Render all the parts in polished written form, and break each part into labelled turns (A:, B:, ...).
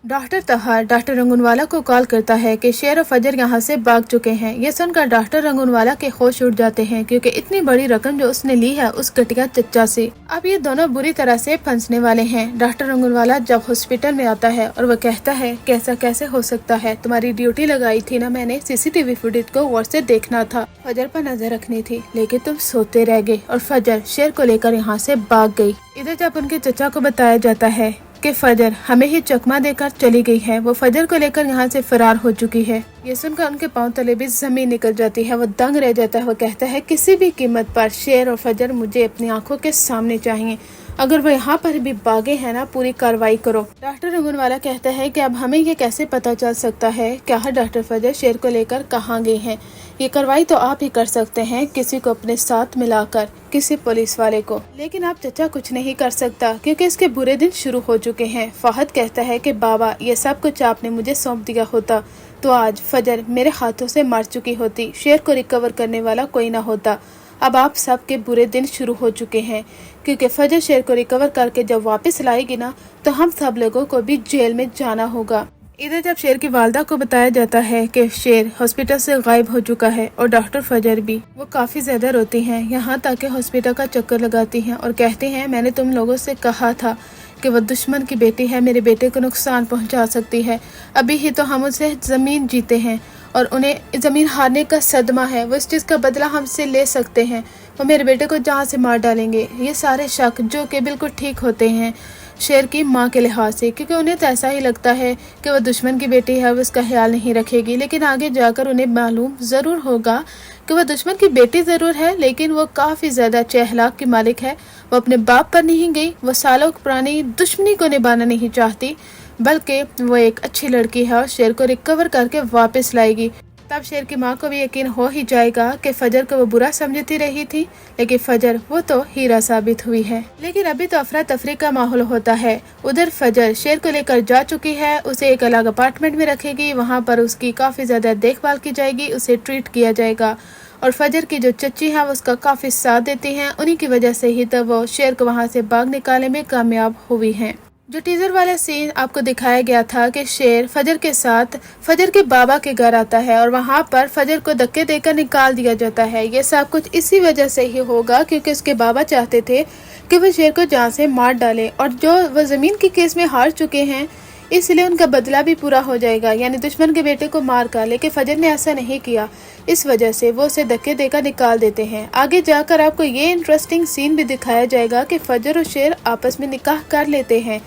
A: Doctor तहार doctor Rangoonwala को call करता है कि शेर और फजर यहाँ से भाग चुके हैं। ये सुनकर डॉक्टर रंगूनवाला के होश उड़ जाते हैं क्योंकि इतनी बड़ी रकम जो उसने ली है उस घटिया चच्चा से, अब ये दोनों बुरी तरह से फंसने वाले हैं। डॉक्टर रंगूनवाला जब हॉस्पिटल में आता है और वो कहता है कि ऐसा कैसे हो सकता है, तुम्हारी ड्यूटी लगाई थी ना मैंने, सीसीटीवी फुटेज को गौर से देखना था, फजर पर नजर रखनी थी, लेकिन तुम सोते रह गए और फजर शेर को लेकर यहाँ से भाग गई। इधर जब उनके चचा को बताया जाता है कि फजर हमें ही चकमा देकर चली गई है, वो फजर को लेकर यहाँ से फरार हो चुकी है, ये सुनकर उनके पांव तले भी जमीन निकल जाती है। वो दंग रह जाता है। वो कहता है किसी भी कीमत पर शेर और फजर मुझे अपनी आंखों के सामने चाहिए, अगर वो यहाँ पर भी भागे हैं ना, पूरी कार्रवाई करो। डॉक्टर रंगूनवाला कहता है कि अब हमें ये कैसे पता चल सकता है क्या डॉक्टर फजर शेर को लेकर कहाँ गई हैं, ये कार्रवाई तो आप ही कर सकते हैं, किसी को अपने साथ मिलाकर, किसी पुलिस वाले को। लेकिन आप चचा कुछ नहीं कर सकता क्योंकि इसके बुरे दिन शुरू हो चुके हैं। फहद कहता है कि बाबा ये सब कुछ आपने मुझे सौंप दिया होता तो आज फजर मेरे हाथों से मर चुकी होती, शेर को रिकवर करने वाला कोई ना होता। अब आप सब के बुरे दिन शुरू हो चुके हैं क्योंकि फजर शेर को रिकवर करके जब वापस लाएगी ना तो हम सब लोगों को भी जेल में जाना होगा। इधर जब शेर की वालदा को बताया जाता है कि शेर हॉस्पिटल से गायब हो चुका है और डॉक्टर फजर भी, वो काफी ज्यादा रोती हैं, यहाँ तक कि हॉस्पिटल का चक्कर लगाती हैं और कहती हैं मैंने तुम लोगों से कहा था कि वो दुश्मन की बेटी है, मेरे बेटे को नुकसान पहुंचा सकती है, अभी ही तो हम उसे जमीन जीते हैं और उन्हें जमीन हारने का सदमा है, वो इस चीज़ का बदला हमसे ले सकते हैं, वो मेरे बेटे को जहाँ से मार डालेंगे। ये सारे शक जो कि बिल्कुल ठीक होते हैं शेर की माँ के लिहाज से, क्योंकि उन्हें तो ऐसा ही लगता है कि वो दुश्मन की बेटी है, वो उसका ख्याल नहीं रखेगी, लेकिन आगे जाकर उन्हें मालूम ज़रूर होगा कि वो दुश्मन की बेटी ज़रूर है लेकिन वो काफ़ी ज़्यादा चहलाक की मालिक है। वो अपने बाप पर नहीं गई, वो सालों पुरानी दुश्मनी को निभाना नहीं चाहती, बल्कि वो एक अच्छी लड़की है और शेर को रिकवर करके वापस लाएगी। तब शेर की माँ को भी यकीन हो ही जाएगा कि फजर को वो बुरा समझती रही थी, लेकिन फजर वो तो हीरा साबित हुई है। लेकिन अभी तो अफरा तफरी का माहौल होता है। उधर फजर शेर को लेकर जा चुकी है, उसे एक अलग अपार्टमेंट में रखेगी, वहाँ पर उसकी काफी ज्यादा देखभाल की जाएगी, उसे ट्रीट किया जाएगा और फजर की जो चच्ची है वो उसका काफी साथ देती हैं, उन्हीं की वजह से ही तो वो शेर को वहाँ से भाग निकालने में कामयाब हुई है। जो टीजर वाला सीन आपको दिखाया गया था कि शेर फजर के साथ फजर के बाबा के घर आता है और वहाँ पर फजर को धक्के देकर निकाल दिया जाता है, ये सब कुछ इसी वजह से ही होगा क्योंकि उसके बाबा चाहते थे कि वो शेर को जान से मार डाले और जो वो जमीन के केस में हार चुके हैं इसलिए उनका बदला भी पूरा हो जाएगा, यानी दुश्मन के बेटे को मार कर। लेकिन फजर ने ऐसा नहीं किया, इस वजह से वो उसे धक्के देकर निकाल देते हैं। आगे जाकर आपको ये इंटरेस्टिंग सीन भी दिखाया जाएगा कि फजर और शेर आपस में निकाह कर लेते हैं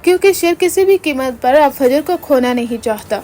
A: क्योंकि शेर किसी भी कीमत पर अब फजर को खोना नहीं चाहता।